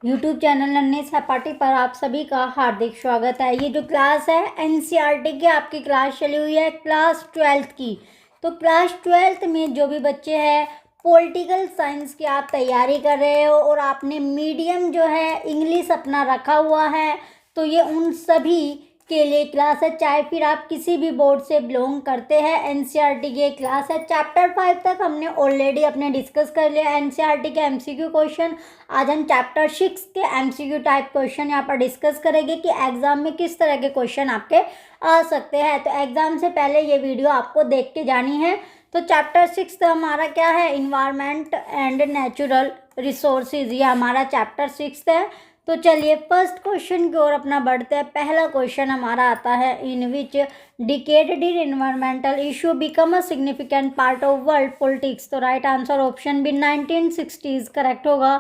YouTube channel नन्हे सहपाठी पर आप सभी का हार्दिक स्वागत है। ये जो क्लास है एनसीईआरटी की आपकी क्लास चली हुई है क्लास 12th की। तो क्लास 12th में जो भी बच्चे हैं पॉलिटिकल साइंस की आप तैयारी कर रहे हो और आपने मीडियम जो है इंग्लिश अपना रखा हुआ है, तो ये उन सभी के लिए क्लास है। चाहे फिर आप किसी भी बोर्ड से बिलोंग करते हैं, एनसीईआरटी की एक क्लास है। चैप्टर 5 तक हमने ऑलरेडी अपने डिस्कस कर लिया एनसीईआरटी के एमसीक्यू क्वेश्चन। आज हम चैप्टर 6 के एमसीक्यू टाइप क्वेश्चन यहाँ पर डिस्कस करेंगे कि एग्जाम में किस तरह के क्वेश्चन आपके आ सकते हैं। तो एग्जाम से पहले ये वीडियो आपको देख के जानी है। तो चैप्टर 6 हमारा क्या है, इन्वायरमेंट एंड नेचुरल रिसोर्सेज, ये हमारा चैप्टर 6 है। तो चलिए फर्स्ट क्वेश्चन की ओर अपना बढ़ते हैं। पहला क्वेश्चन हमारा आता है, in which decade did environmental issue become a significant part of world politics. तो right answer option B 1960s correct होगा।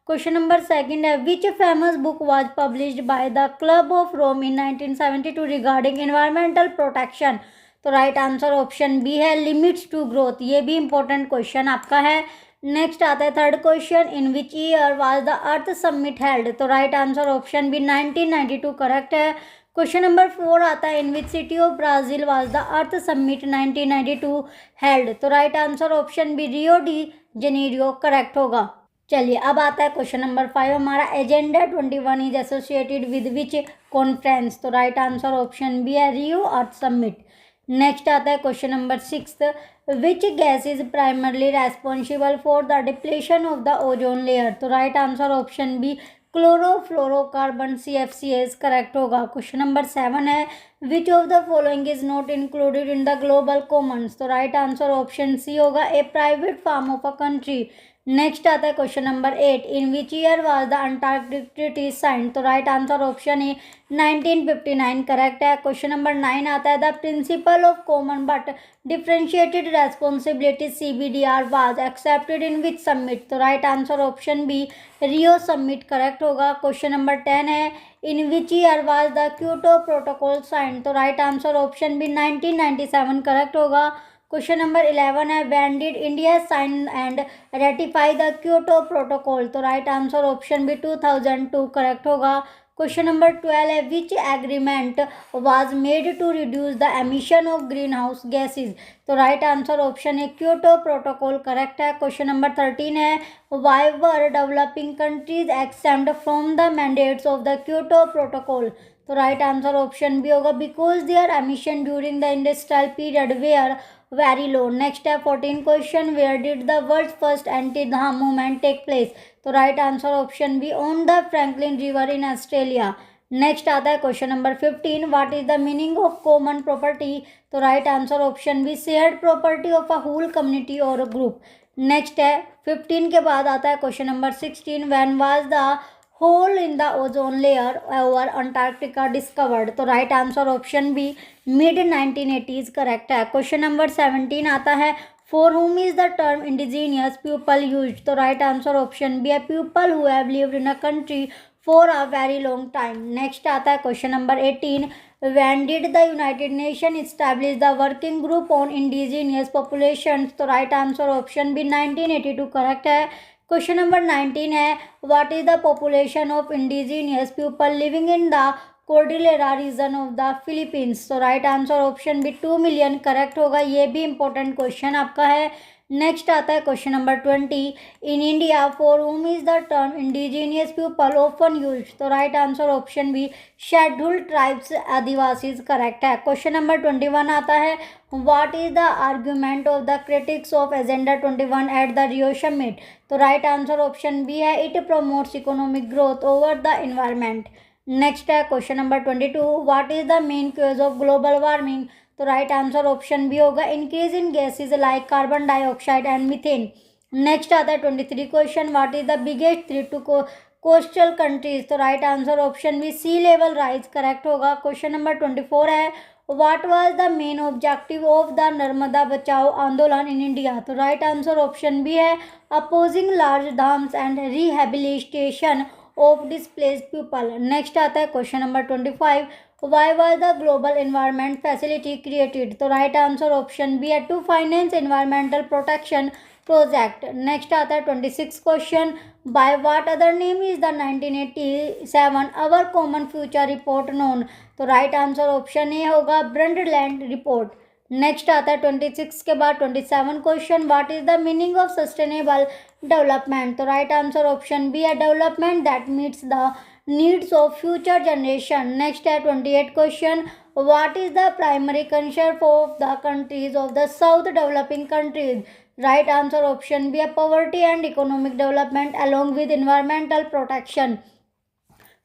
क्वेश्चन नंबर सेकंड है, which famous book was published by the club of Rome in 1972 regarding environmental protection. तो right answer option B है limits to growth. ये भी important question आपका है। Next आता है third question, in which year was the Earth summit held. तो right answer option B 1992 correct है। क्वेश्चन नंबर 4 आता है, in which city of Brazil was the Earth summit 1992 held. तो right answer option B Rio de Janeiro correct होगा। चलिए अब आता है क्वेश्चन नंबर 5 हमारा, agenda 21 is associated with which conference. तो राइट आंसर ऑप्शन बी है रियो अर्थ समिट। नेक्स्ट आता है question number 6, which gas is primarily responsible for the depletion of the ozone layer. तो right answer option B chlorofluorocarbon CFCs correct होगा। Question number 7 है, which of the following is not included in the global commons. तो right answer option C होगा, a private farm of a country. Next आता है question number 8, in which year was the Antarctic treaty signed. तो right answer option A 1959 correct है। Question number 9 आता है, the principle of common but differentiated responsibility CBDR was accepted in which summit. तो right answer option B Rio summit correct होगा। Question number 10 है, in which year was the Kyoto protocol signed. तो right answer option B 1997 correct होगा। Question number 11 है, when did India sign and ratify the Kyoto protocol. तो right answer option B 2002 correct होगा। Question number 12 है, which agreement was made to reduce the emission of greenhouse gases. तो right answer option है Kyoto protocol correct है। Question number 13 है, why were developing countries except from the mandates of the Kyoto protocol. तो right answer option B होगा, because their emission during the industrial period were very low. Next है 14 question, where did the world first anti dam movement take place. तो right answer option be on the Franklin river in Australia. Next आता है question number 15, what is the meaning of common property. तो right answer option B shared property of a whole community और group. Next है 15 के बाद आता है question number 16, when was the hole in the ozone layer over Antarctica discovered. तो right answer option B mid 1980s correct है। Question number 17 आता है, for whom is the term indigenous people used। तो राइट आंसर ऑप्शन बी है people who have lived in a country for a very long time. Next आता है question number 18, when did the United Nations establish the working group on indigenous populations। तो right answer option B 1982 correct है। Question number 19 है, what is the population of indigenous people living in the Cordillera region of the Philippines. तो right answer option B 2 million correct होगा। ये भी important question आपका है। Next आता है question number 20, in India for whom is the term indigenous people often use. तो right answer option B scheduled tribes adivasis correct है। क्वेश्चन नंबर 21 आता है, what is the argument of the critics of agenda 21 at the Rio summit. तो right answer option B है it promotes economic growth over the environment. Next है question number 22, what is the main cause of global warming. तो right answer option B होगा increase in gases like carbon dioxide and methane. Next आता है 23 question, what is the biggest threat to coastal countries. तो right answer option B sea level rise correct होगा। Question number 24 है, what was the main objective of the Narmada Bachao Andolan in India. तो right answer option B है opposing large dams and rehabilitation of displaced people. Next आता है question number 25, why was the global environment facility created. तो right answer option B है to finance environmental protection project. Next आता है 26 question, by what other name is the 1987 our common future report known. तो right answer option A होगा Brundtland report. Next आता है 26 के बाद 27 question, what is the meaning of sustainable development. तो right answer option B है development that meets the needs of future generation. Next है 28 question, what is the primary concern of the countries of the south developing countries. Right answer option B है poverty and economic development along with environmental protection.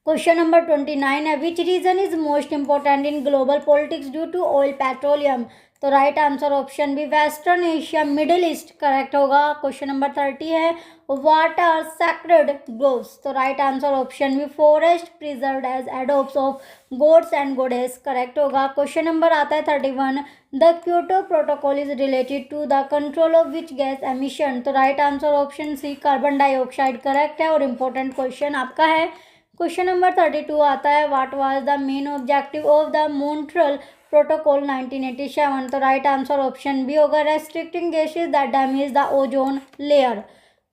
Question number 29 है, which region is most important in global politics due to oil petroleum. तो right answer option B western Asia middle east correct होगा। Question number 30 है, what are sacred groves. तो right answer option B forest preserved as एडोब्स of gods and goddess correct होगा। Question number आता है 31, the Kyoto protocol is related to the control of which gas emission. तो right answer option C carbon dioxide correct है और important question आपका है। Question number 32 आता है, what was the main objective of the Montreal protocol 1987। तो right answer option B होगा restricting gases that damage the ozone layer.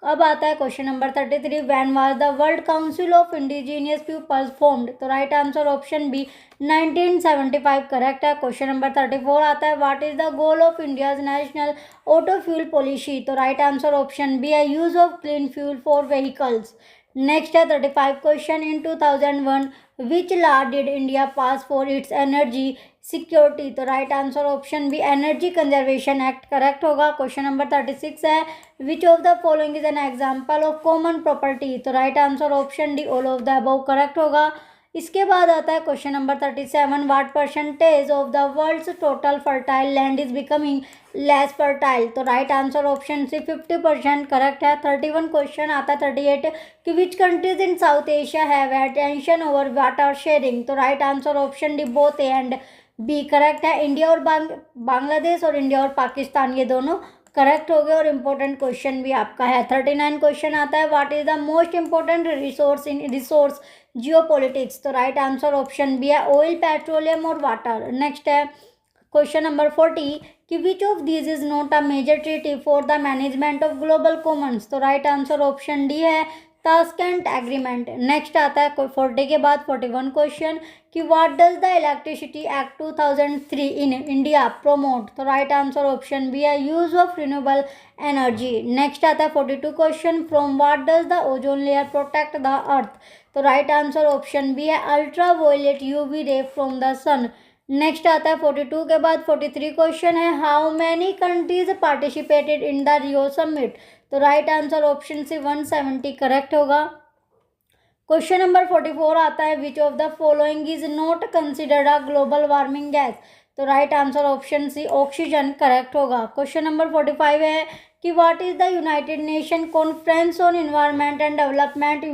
अब आता है question number 33, when was the world council of indigenous peoples formed. तो right answer option B 1975 correct है। Question number 34 आता है, what is the goal of India's national auto fuel policy. तो right answer option B है use of clean fuel for vehicles. Next है 35 question, in 2001 which law did India pass for its energy security. तो right answer option B energy conservation act correct होगा। Question number 36 है, which of the following is an example of common property. तो right answer option D all of the above correct होगा। इसके बाद आता है question number 37, what percentage of the world's total fertile land is becoming less fertile. तो right answer option C 50% correct है। 31 question आता है 38 कि which countries in south Asia have attention over water sharing. तो right answer option D both A and B correct है। India और बांग्लादेश और India और पाकिस्तान ये दोनों करेक्ट हो गए और इम्पोर्टेंट क्वेश्चन भी आपका है। 39 क्वेश्चन आता है, what is the most important resource in resource geopolitics. तो राइट आंसर ऑप्शन बी है ऑयल पेट्रोलियम और वाटर। नेक्स्ट है क्वेश्चन नंबर 40 कि which of these is not a major treaty for the management of global commons. तो right answer option D है Tashkent agreement. Next आता है 40 के बाद 41 क्वेश्चन कि what does the electricity act 2003 in India promote. तो right answer option B है use of renewable energy. Next आता है 42 question, from what does the ozone layer protect the earth. तो राइट आंसर ऑप्शन बी है ultra violet UV ray from the sun. Next आता है 42 के बाद 43 question है, how many countries participated in the Rio summit. तो right answer option C 170 correct होगा। Question number 44 आता है, which of the following is not considered a global warming gas. तो right answer option C oxygen correct होगा। Question number 45 है कि what is the United Nation conference on environment and development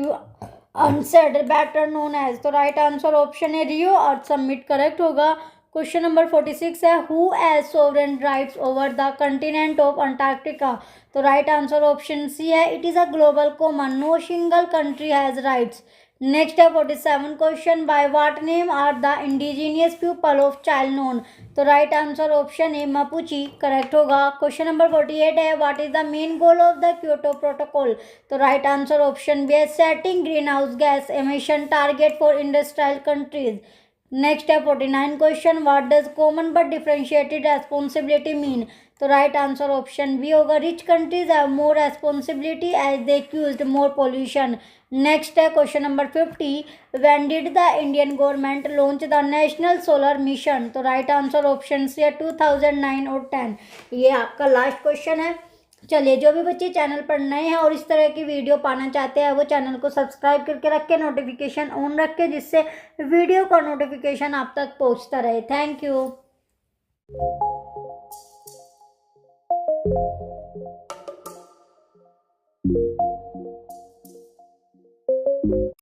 UNCED better known as. तो right answer option है Rio Earth summit correct होगा। Question number 46 है, who has sovereign rights over the continent of Antarctica. तो right answer option C है it is a global common, no single country has rights. Next है 47 question, by what name are the indigenous people of child known. तो right answer option A Mapuche correct होगा। Question number 48 है, what is the main goal of the Kyoto protocol. तो right answer option B है setting greenhouse gas emission target for industrial countries. Next है 49 question, what does common but differentiated responsibility mean. तो right answer option B होगा rich countries have more responsibility as they used more pollution. Next है question number 50, when did the Indian government launch the national solar mission. तो right answer option C है 2009 और 10। ये आपका last question है। चलिए, जो भी बच्चे चैनल पर नए हैं और इस तरह की वीडियो पाना चाहते हैं वो चैनल को सब्सक्राइब करके रखें, नोटिफिकेशन ऑन रखें जिससे वीडियो का नोटिफिकेशन आप तक पहुंचता रहे। Thank you.